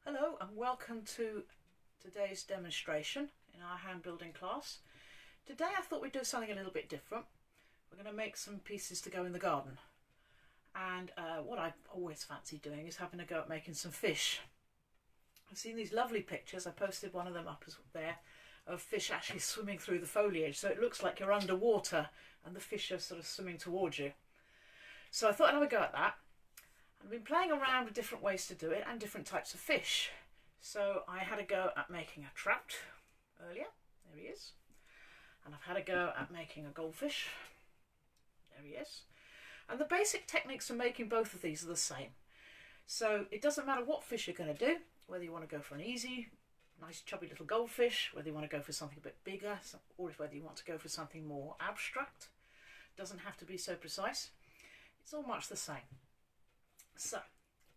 Hello and welcome to today's demonstration in our hand building class. Today I thought we'd do something a little bit different. We're going to make some pieces to go in the garden, and what I've always fancied doing is having a go at making some fish. I've seen these lovely pictures. I posted one of them up there of fish actually swimming through the foliage, so it looks like you're underwater and the fish are sort of swimming towards you. So I thought I'd have a go at that. I've been playing around with different ways to do it and different types of fish. So I had a go at making a trout earlier. There he is. And I've had a go at making a goldfish. There he is. And the basic techniques for making both of these are the same. So it doesn't matter what fish you're going to do, whether you want to go for an easy, nice chubby little goldfish, whether you want to go for something a bit bigger, or whether you want to go for something more abstract. It doesn't have to be so precise. It's all much the same. So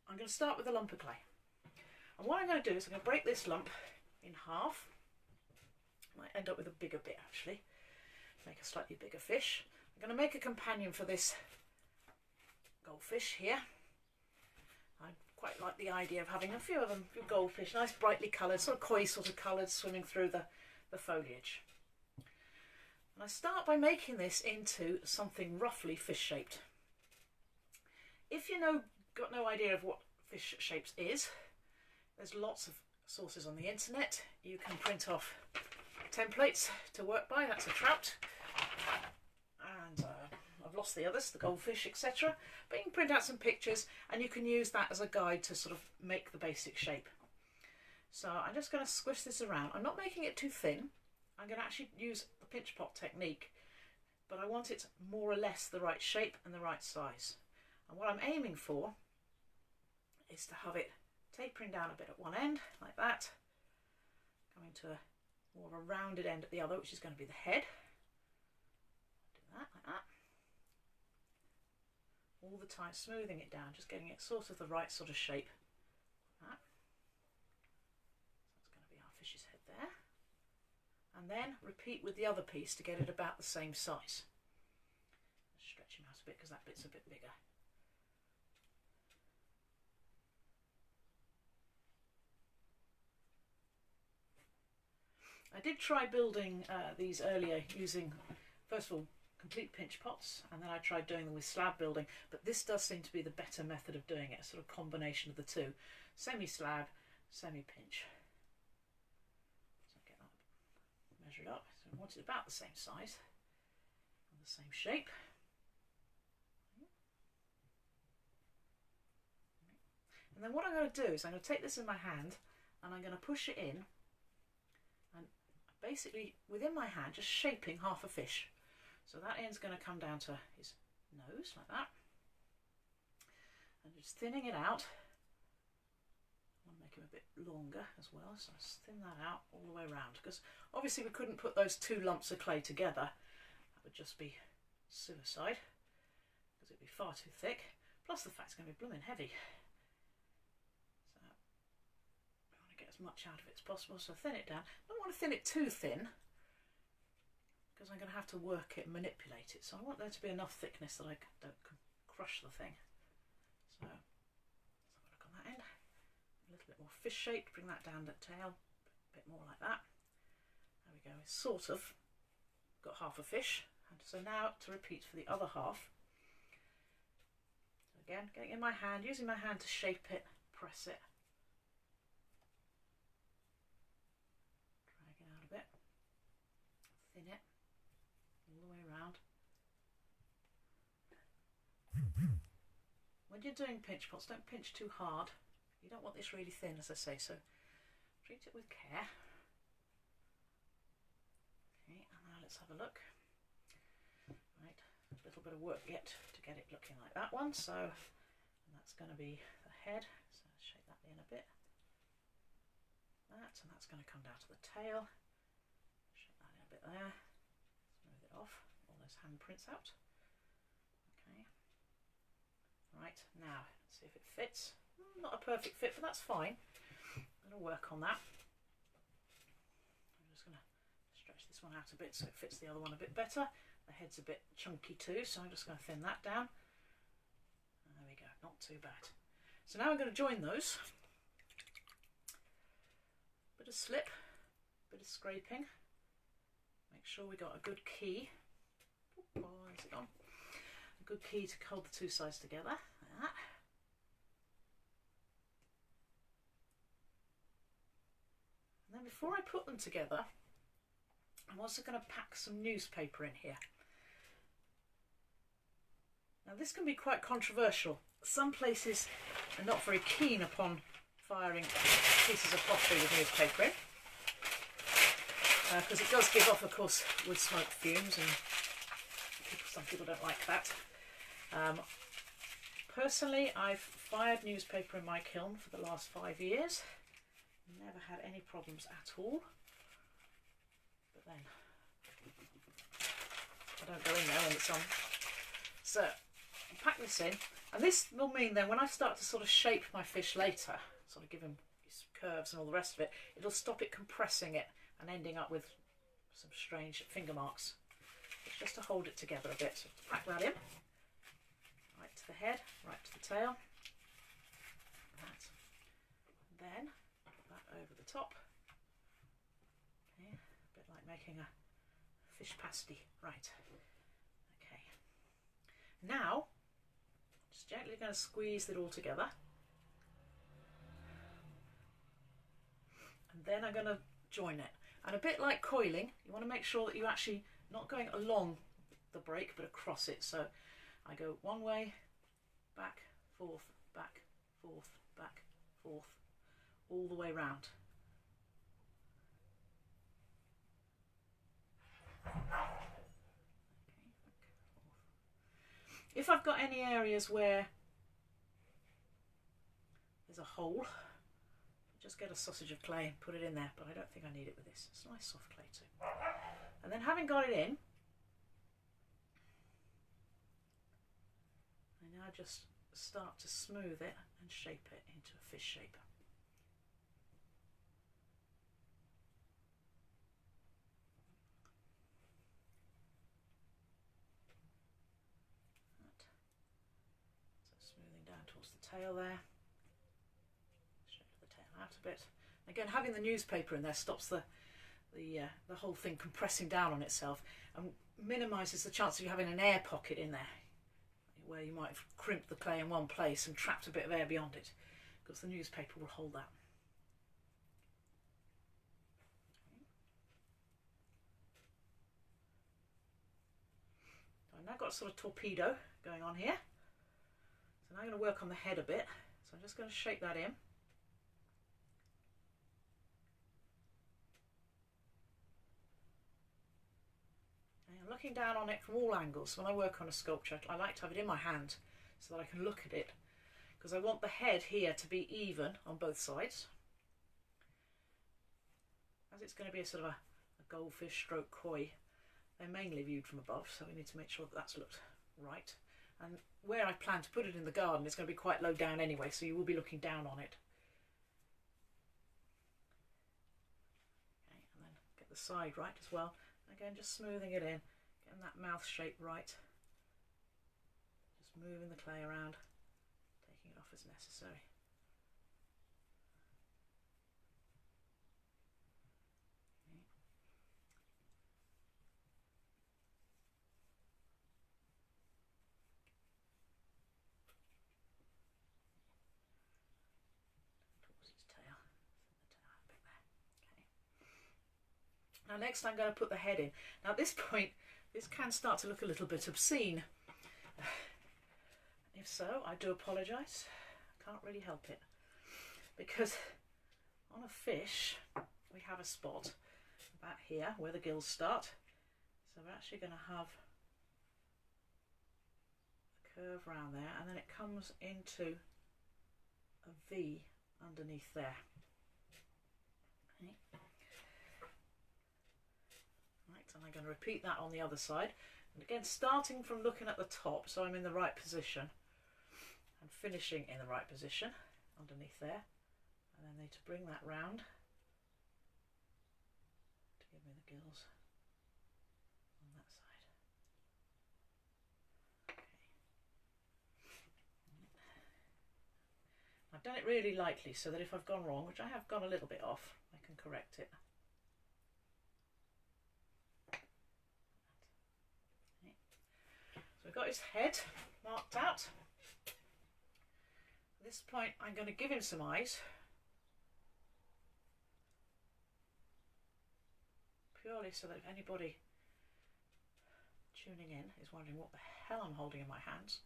I'm going to start with a lump of clay, and what I'm going to do is I'm going to break this lump in half. Might end up with a bigger bit actually, make a slightly bigger fish. I'm going to make a companion for this goldfish here. I quite like the idea of having a few of them, a few goldfish, nice brightly coloured, sort of koi sort of coloured, swimming through the foliage. And I start by making this into something roughly fish shaped. If got no idea of what fish shapes is, there's lots of sources on the internet. You can print off templates to work by. That's a trout, and I've lost the others, the goldfish, etc. But you can print out some pictures and you can use that as a guide to sort of make the basic shape. So I'm just going to squish this around. I'm not making it too thin. I'm going to actually use the pinch pot technique, but I want it more or less the right shape and the right size. And what I'm aiming for is to have it tapering down a bit at one end, like that, coming to more of a rounded end at the other, which is going to be the head. Do that, like that. All the time smoothing it down, just getting it sort of the right sort of shape. Like that. So that's going to be our fish's head there. And then repeat with the other piece to get it about the same size. Stretch him out a bit because that bit's a bit bigger. I did try building these earlier using, first of all, complete pinch pots, and then I tried doing them with slab building, but this does seem to be the better method of doing it, a sort of combination of the two. Semi-slab, semi-pinch. So get that measured up. So I want it about the same size and the same shape. And then what I'm going to do is I'm going to take this in my hand and I'm going to push it in, and basically within my hand just shaping half a fish. So that end's going to come down to his nose like that, and just thinning it out. I want to make him a bit longer as well, so I just thin that out all the way around, because obviously we couldn't put those two lumps of clay together. That would just be suicide, because it'd be far too thick, plus the fact it's going to be blooming heavy. Get as much out of it as possible, so thin it down. I don't want to thin it too thin because I'm going to have to work it and manipulate it, so I want there to be enough thickness that I don't crush the thing. So let's have a look on that end, a little bit more fish shaped, bring that down the tail, a bit more like that. There we go, it's sort of got half a fish, and so now to repeat for the other half. So again, getting in my hand, using my hand to shape it, press it, thin it all the way around. When you're doing pinch pots, don't pinch too hard. You don't want this really thin, as I say, so treat it with care. Okay, and now let's have a look. Right, a little bit of work yet to get it looking like that one, so and that's going to be the head, so shake that in a bit. That, and that's going to come down to the tail. Bit there, smooth it off, all those handprints out. Okay, right, now let's see if it fits. Not a perfect fit, but that's fine. I'm going to work on that. I'm just going to stretch this one out a bit so it fits the other one a bit better. The head's a bit chunky too, so I'm just going to thin that down. There we go, not too bad. So now I'm going to join those. bit of slip, bit of scraping. Make sure we got a good key. Oh, where's it gone? A good key to hold the two sides together. Like that. And then before I put them together, I'm also going to pack some newspaper in here. Now this can be quite controversial. Some places are not very keen upon firing pieces of pottery with newspaper in, because it does give off, of course, wood smoke fumes, and some people don't like that. Personally, I've fired newspaper in my kiln for the last 5 years. Never had any problems at all. But then I don't go in there when it's on. So I'll pack this in, and this will mean then when I start to sort of shape my fish later, sort of give him his curves and all the rest of it, it'll stop it compressing it and ending up with some strange finger marks. It's just to hold it together a bit. So pack that in, right to the head, right to the tail. That. Then put that over the top. Okay, a bit like making a fish pasty. Right. Okay. Now, just gently going to squeeze it all together. And then I'm going to join it. And a bit like coiling, you want to make sure that you're actually not going along the break, but across it. So I go one way, back, forth, back, forth, back, forth, all the way round. If I've got any areas where there's a hole, just get a sausage of clay and put it in there, but I don't think I need it with this. It's nice soft clay too. And then having got it in, I now just start to smooth it and shape it into a fish shape. So smoothing down towards the tail there. Out a bit. Again, having the newspaper in there stops the whole thing compressing down on itself and minimises the chance of you having an air pocket in there where you might have crimped the clay in one place and trapped a bit of air beyond it, because the newspaper will hold that. I've now got a sort of torpedo going on here, so now I'm going to work on the head a bit. So I'm just going to shape that in. Looking down on it from all angles. When I work on a sculpture, I like to have it in my hand so that I can look at it, because I want the head here to be even on both sides, as it's going to be a sort of a goldfish stroke koi. They're mainly viewed from above, so we need to make sure that that's looked right. And where I plan to put it in the garden, it's going to be quite low down anyway, so you will be looking down on it. Okay, and then get the side right as well. Again, just smoothing it in. Getting that mouth shape right. Just moving the clay around, taking it off as necessary. Okay. Towards its tail. The tail bit there. Okay. Now next I'm going to put the head in. Now at this point, this can start to look a little bit obscene. If so, I do apologise. I can't really help it. Because on a fish, we have a spot about here where the gills start. So we're actually going to have a curve around there, and then it comes into a V underneath there. Okay. And I'm going to repeat that on the other side, and again starting from looking at the top, so I'm in the right position, and finishing in the right position underneath there, and then need to bring that round to give me the gills on that side. Okay. I've done it really lightly so that if I've gone wrong, which I have gone a little bit off, I can correct it. So we've got his head marked out. At this point I'm going to give him some eyes, purely so that if anybody tuning in is wondering what the hell I'm holding in my hands.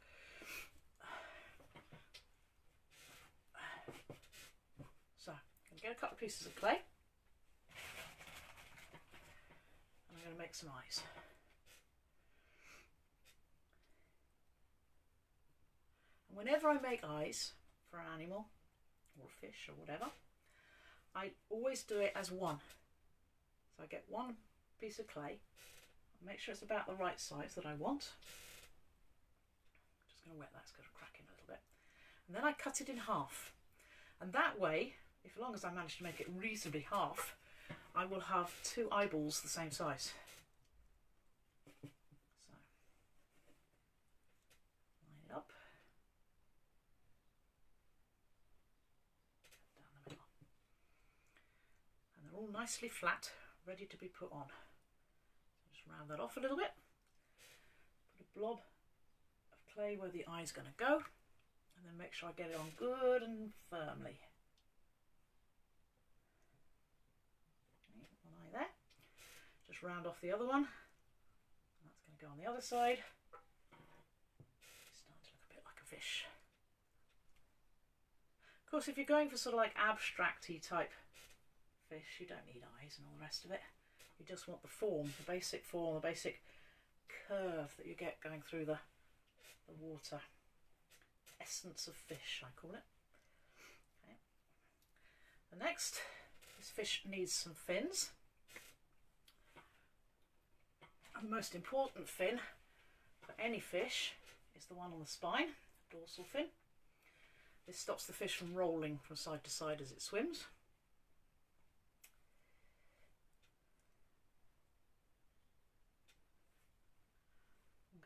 So I'm going to get a couple of pieces of clay and I'm going to make some eyes. And whenever I make eyes for an animal or a fish or whatever, I always do it as one. So I get one piece of clay, make sure it's about the right size that I want. Just going to wet that, it's going to crack in a little bit. And then I cut it in half. And that way, as long as I manage to make it reasonably half, I will have two eyeballs the same size. So, line it up. Down the middle. And they're all nicely flat, ready to be put on. Round that off a little bit, put a blob of clay where the eye's going to go, and then make sure I get it on good and firmly. Okay, one eye there. Just round off the other one. That's going to go on the other side. It's starting to look a bit like a fish. Of course, if you're going for sort of like abstract-y type fish, you don't need eyes and all the rest of it. You just want the form, the basic curve that you get going through the water. Essence of fish, I call it. Okay. The next, this fish needs some fins. And the most important fin for any fish is the one on the spine, the dorsal fin. This stops the fish from rolling from side to side as it swims.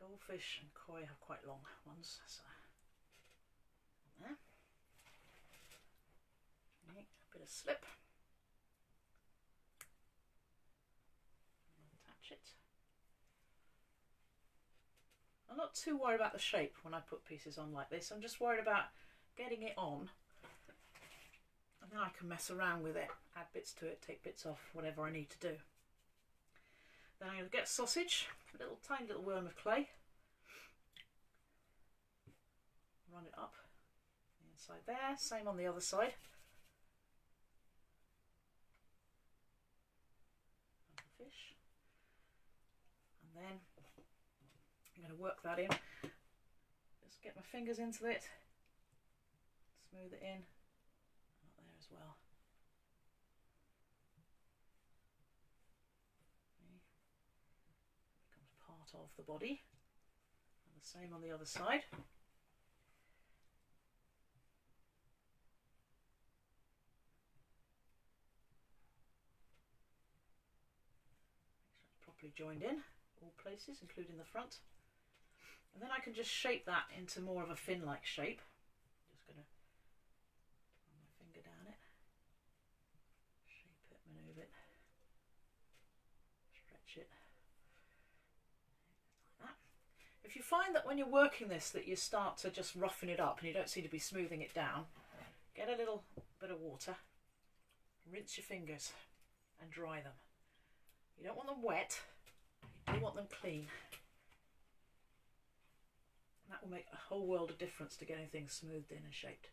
Goldfish and koi have quite long ones, so there. Okay, a bit of slip. Attach it. I'm not too worried about the shape when I put pieces on like this. I'm just worried about getting it on, and then I can mess around with it, add bits to it, take bits off, whatever I need to do. Then I'm going to get sausage, a little tiny little worm of clay, run it up the inside there, same on the other side. The fish, and then I'm going to work that in. Just get my fingers into it, smooth it in, out there as well. Of the body, and the same on the other side. Make sure it's properly joined in all places, including the front, and then I can just shape that into more of a fin-like shape. Just going to run my finger down it, shape it, manoeuvre it, stretch it. If you find that when you're working this that you start to just roughen it up and you don't seem to be smoothing it down, get a little bit of water, rinse your fingers and dry them. You don't want them wet, you do want them clean. And that will make a whole world of difference to getting things smoothed in and shaped.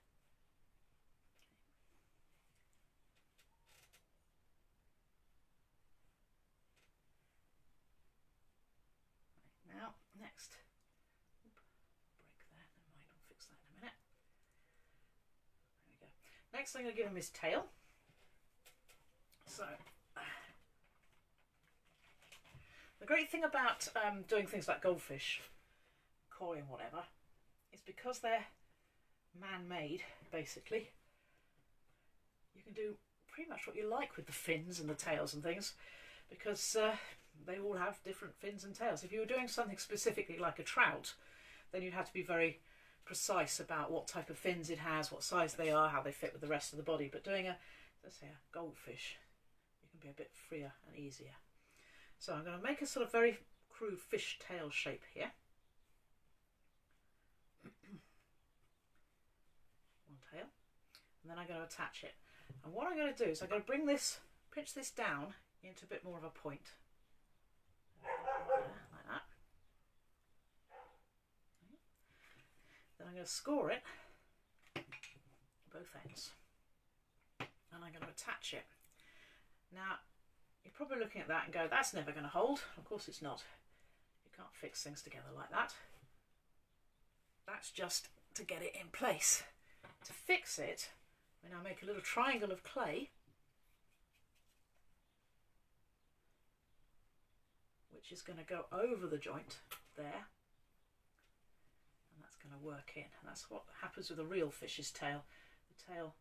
Right, now, next. Next I'm going to give him his tail. So, the great thing about doing things like goldfish, koi and whatever, is because they're man-made, basically, you can do pretty much what you like with the fins and the tails and things, because they all have different fins and tails. If you were doing something specifically like a trout, then you'd have to be very precise about what type of fins it has, what size they are, how they fit with the rest of the body. But doing let's say a goldfish, can be a bit freer and easier. So I'm going to make a sort of very crude fish tail shape here. One tail. And then I'm going to attach it. And what I'm going to do is I'm going to bring this, pinch this down into a bit more of a point. Like that. Then I'm going to score it both ends. And I'm going to attach it. Now, you're probably looking at that and go, that's never going to hold. Of course it's not. You can't fix things together like that. That's just to get it in place. To fix it, we now make a little triangle of clay, which is going to go over the joint there. And that's going to work in. And that's what happens with a real fish's tail. The tail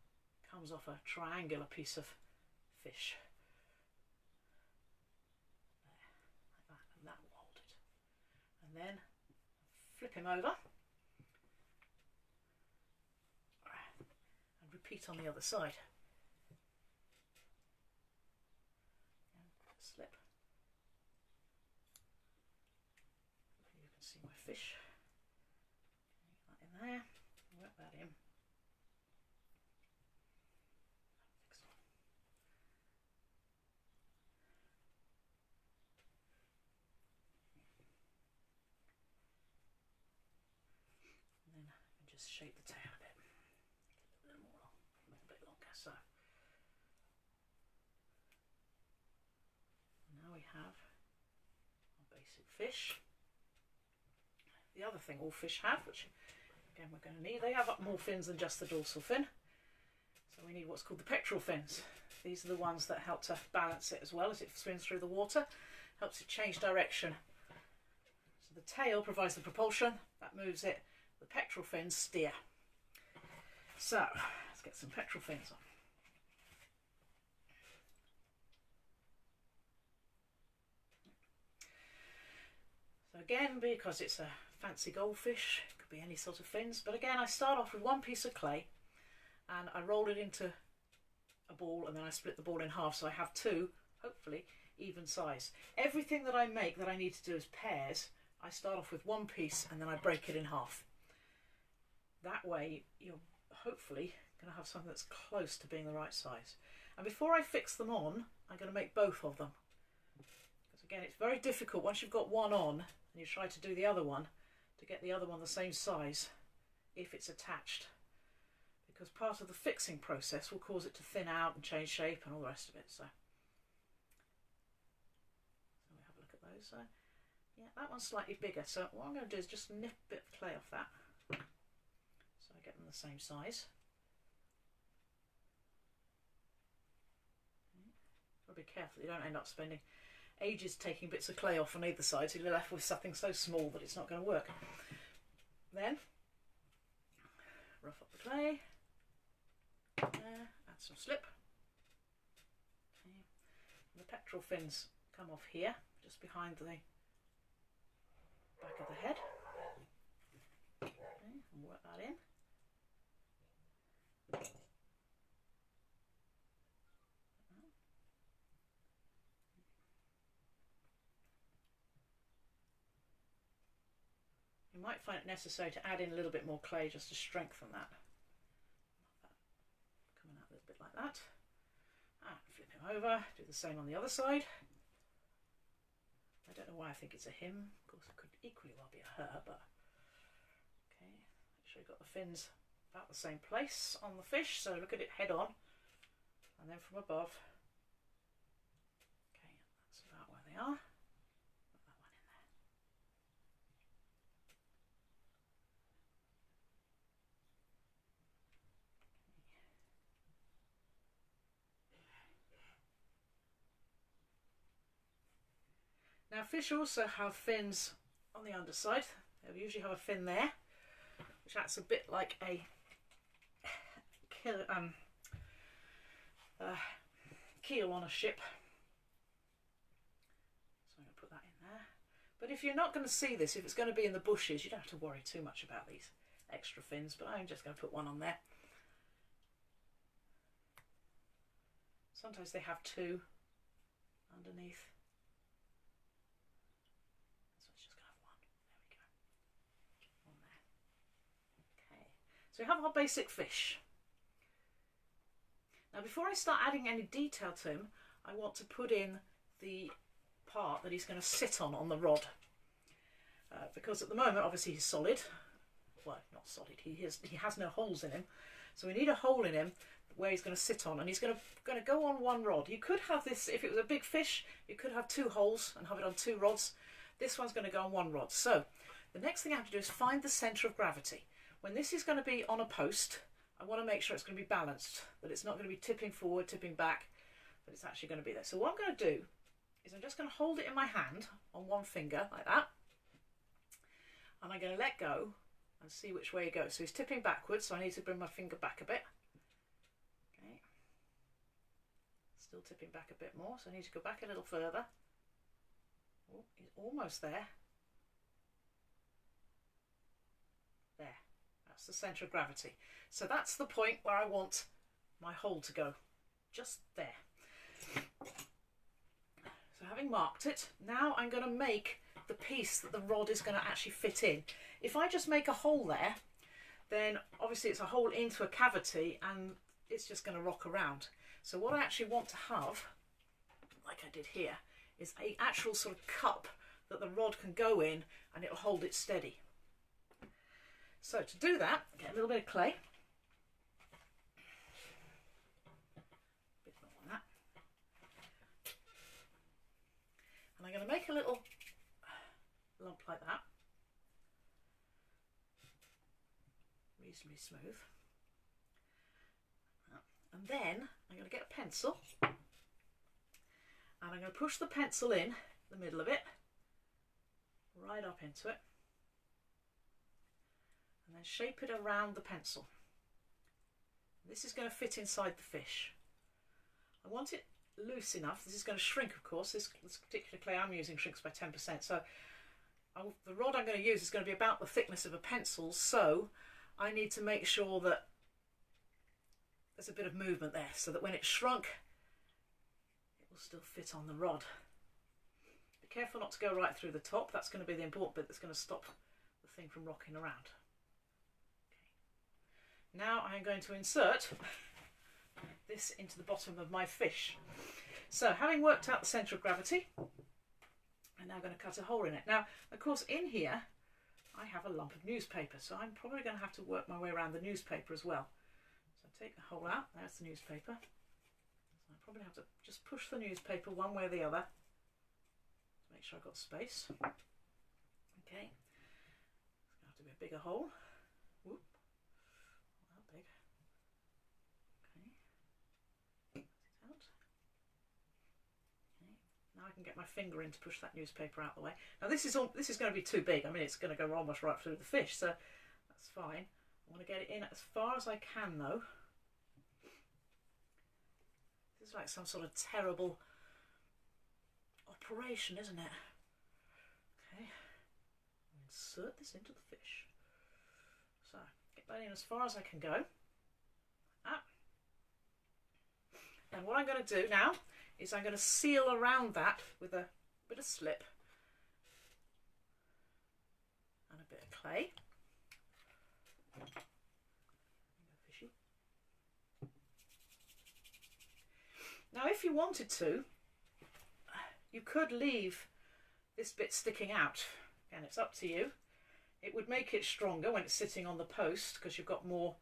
comes off a triangular piece of fish. There, like that, and that will hold it. And then flip him over. And repeat on the other side. And slip. You can see my fish. Get that in there. Work that in. Just shape the tail a bit, a little more long, a bit longer. So now we have our basic fish. The other thing all fish have, which again we're going to need, they have more fins than just the dorsal fin. So we need what's called the pectoral fins. These are the ones that help to balance it as well as it swims through the water, helps it change direction. So the tail provides the propulsion, that moves it. The pectoral fins steer. So let's get some pectoral fins on. So again, because it's a fancy goldfish, it could be any sort of fins, but again I start off with one piece of clay and I roll it into a ball, and then I split the ball in half, so I have two, hopefully even size. Everything that I make that I need to do as pairs, I start off with one piece and then I break it in half. That way you're hopefully going to have something that's close to being the right size. And before I fix them on, I'm going to make both of them. Because again, it's very difficult once you've got one on and you try to do the other one, to get the other one the same size if it's attached. Because part of the fixing process will cause it to thin out and change shape and all the rest of it. So we have a look at those. So yeah, that one's slightly bigger. So what I'm going to do is just nip a bit of clay off that. Get them the same size. Got to be careful you don't end up spending ages taking bits of clay off on either side, so you're left with something so small that it's not going to work. Then rough up the clay, add some slip. Okay. The pectoral fins come off here, just behind the back of the head. Okay, and work that in. You might find it necessary to add in a little bit more clay just to strengthen that. Coming out a little bit like that. And flip him over, do the same on the other side. I don't know why I think it's a him, of course it could equally well be a her, but okay, make sure you've got the fins about the same place on the fish, so look at it head on and then from above. Okay, that's about where they are. Put that one in there. Now fish also have fins on the underside. They usually have a fin there, which acts a bit like a keel on a ship. So I'm going to put that in there. But if you're not going to see this, if it's going to be in the bushes, you don't have to worry too much about these extra fins, but I'm just going to put one on there. Sometimes they have two, underneath. So it's just going to have one. There we go. On there. Okay. So we have our basic fish. Now before I start adding any detail to him, I want to put in the part that he's going to sit on the rod. Because at the moment, obviously, he's solid. Well, not solid. He has no holes in him. So we need a hole in him where he's going to sit on, and he's going to go on one rod. You could have this, if it was a big fish, you could have 2 holes and have it on 2 rods. This one's going to go on 1 rod. So the next thing I have to do is find the centre of gravity. When this is going to be on a post, I want to make sure it's going to be balanced, that it's not going to be tipping forward, tipping back, but it's actually going to be there. So what I'm going to do is I'm just going to hold it in my hand on one finger like that, and I'm going to let go and see which way it goes. So he's tipping backwards, so I need to bring my finger back a bit. Okay, still tipping back a bit more, so I need to go back a little further. Oh, he's almost there. There, that's the centre of gravity. So that's the point where I want my hole to go, just there. So having marked it, now I'm going to make the piece that the rod is going to actually fit in. If I just make a hole there, then obviously it's a hole into a cavity and it's just going to rock around. So what I actually want to have, like I did here, is an actual sort of cup that the rod can go in and it'll hold it steady. So to do that, get a little bit of clay. A bit more than that. And I'm going to make a little lump like that, reasonably smooth, and then I'm going to get a pencil and I'm going to push the pencil in the middle of it, right up into it, and then shape it around the pencil. This is going to fit inside the fish. I want it loose enough. This is going to shrink, of course. This particular clay I'm using shrinks by 10%, so the rod I'm going to use is going to be about the thickness of a pencil, so I need to make sure that there's a bit of movement there, so that when it's shrunk, it will still fit on the rod. Be careful not to go right through the top. That's going to be the important bit that's going to stop the thing from rocking around. Okay. Now I'm going to insert this into the bottom of my fish. So having worked out the centre of gravity, I'm now going to cut a hole in it. Now, of course, in here, I have a lump of newspaper, so I'm probably going to have to work my way around the newspaper as well. So take the hole out, there's the newspaper. So I probably have to just push the newspaper one way or the other to make sure I've got space. Okay, it's going to have to be a bigger hole. Whoop, not that big. Okay, get it out. Now I can get my finger in to push that newspaper out the way. Now this is going to be too big. I mean, it's going to go almost right through the fish, so that's fine. I want to get it in as far as I can, though. This is like some sort of terrible operation, isn't it? Okay, insert this into the fish. So get that in as far as I can go. And what I'm going to do now is I'm going to seal around that with a bit of slip and a bit of clay. Fishy. Now if you wanted to, you could leave this bit sticking out. Again, it's up to you. It would make it stronger when it's sitting on the post because you've got more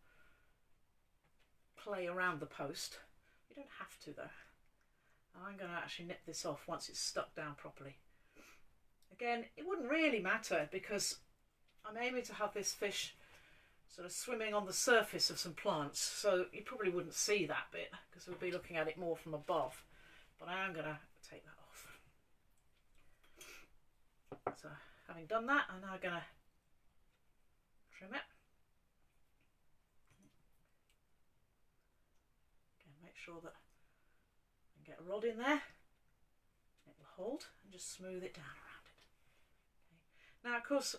clay around the post. You don't have to though. I'm going to actually nip this off once it's stuck down properly. Again, it wouldn't really matter because I'm aiming to have this fish sort of swimming on the surface of some plants, so you probably wouldn't see that bit because we'll be looking at it more from above. But I am going to take that off. So having done that, I'm now going to trim it. Again, make sure that get a rod in there, it will hold, and just smooth it down around it. Okay. Now, of course,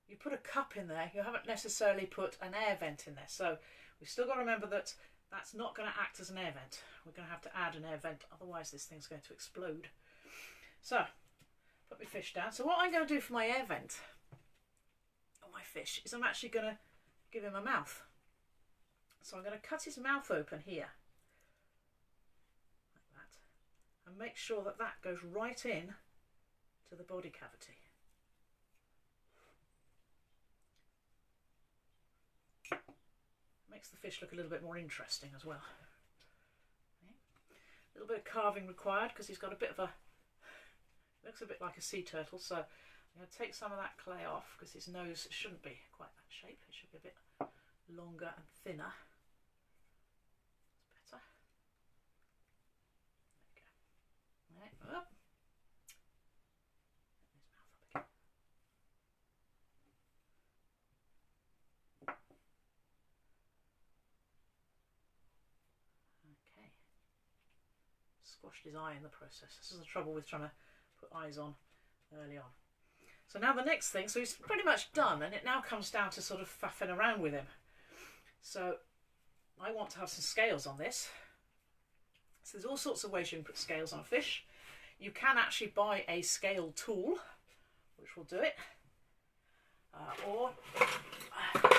you put a cup in there, you haven't necessarily put an air vent in there, so we've still got to remember that that's not going to act as an air vent. We're going to have to add an air vent, otherwise this thing's going to explode. So, put my fish down. So what I'm going to do for my air vent on my fish is I'm actually going to give him a mouth. So I'm going to cut his mouth open here, like that, and make sure that that goes right in to the body cavity. Makes the fish look a little bit more interesting as well. Okay. A little bit of carving required because he's got a bit of a, looks a bit like a sea turtle, so I'm going to take some of that clay off because his nose shouldn't be quite that shape. It should be a bit longer and thinner. That's better. There we go. Right, up. His mouth up again. Okay. Squashed his eye in the process. This is the trouble with trying to put eyes on early on. So now the next thing, so he's pretty much done, and it now comes down to sort of faffing around with him. So I want to have some scales on this. So there's all sorts of ways you can put scales on a fish. You can actually buy a scale tool, which will do it. Or you can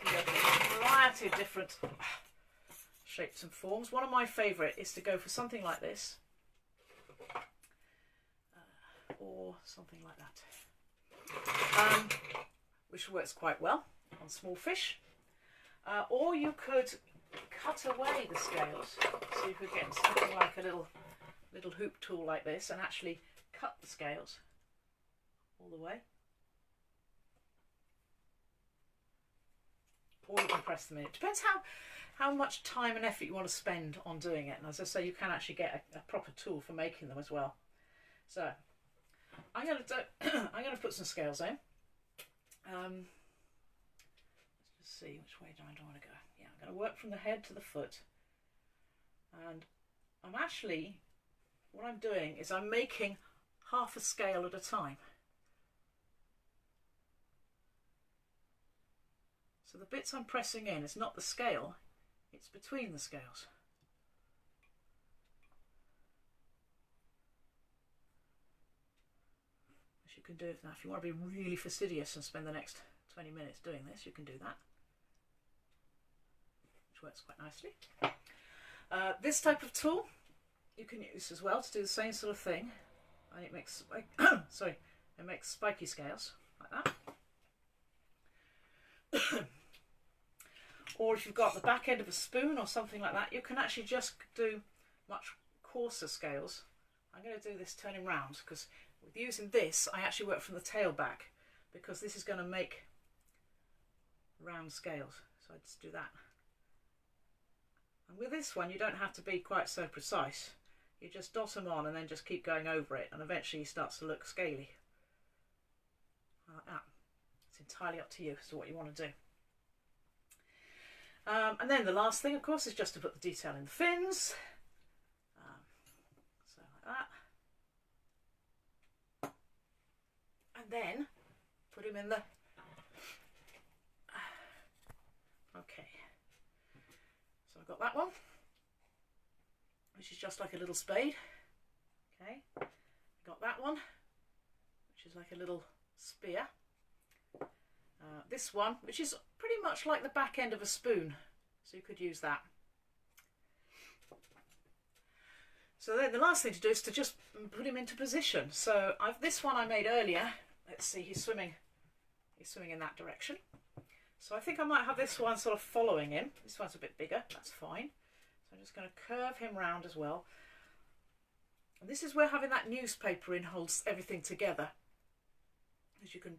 go for a variety of different shapes and forms. One of my favourite is to go for something like this. Or something like that, which works quite well on small fish. Or you could cut away the scales, so you could get something like a little hoop tool like this and actually cut the scales all the way. Or you can press them in. It depends how much time and effort you want to spend on doing it. And as I say, you can actually get a proper tool for making them as well. So I'm going to put some scales in. Let's just see which way do I want to go. Yeah, I'm going to work from the head to the foot. And I'm actually, what I'm doing is I'm making half a scale at a time. So the bits I'm pressing in is not the scale, it's between the scales. You can do it now. If you want to be really fastidious and spend the next 20 minutes doing this, you can do that, which works quite nicely. This type of tool you can use as well to do the same sort of thing, and it makes sorry, it makes spiky scales like that. Or if you've got the back end of a spoon or something like that, you can actually just do much coarser scales. I'm going to do this turning round because with using this, I actually work from the tail back because this is going to make round scales. So I just do that. And with this one, you don't have to be quite so precise. You just dot them on and then just keep going over it, and eventually it starts to look scaly. Like that. It's entirely up to you as to what you want to do. And then the last thing, of course, is just to put the detail in the fins. So like that. And then put him in the... Okay. So I've got that one, which is just like a little spade. Okay. Got that one, which is like a little spear. This one, which is pretty much like the back end of a spoon, so you could use that. So then the last thing to do is to just put him into position. So this one I made earlier. Let's see, he's swimming in that direction. So I think I might have this one sort of following him. This one's a bit bigger, that's fine. So I'm just going to curve him round as well. And this is where having that newspaper in holds everything together, as you can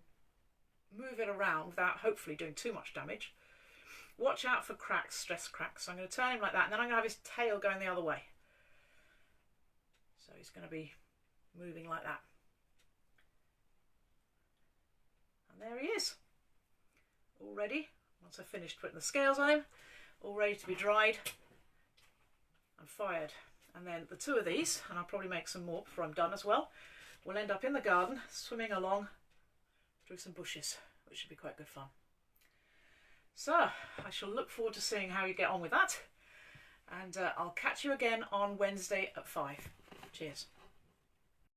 move it around without hopefully doing too much damage. Watch out for cracks, stress cracks. So I'm going to turn him like that, and then I'm going to have his tail going the other way. So he's going to be moving like that. And there he is. All ready. Once I've finished putting the scales on him, all ready to be dried and fired. And then the two of these, and I'll probably make some more before I'm done as well, will end up in the garden swimming along through some bushes, which should be quite good fun. So I shall look forward to seeing how you get on with that, and I'll catch you again on Wednesday at 5. Cheers.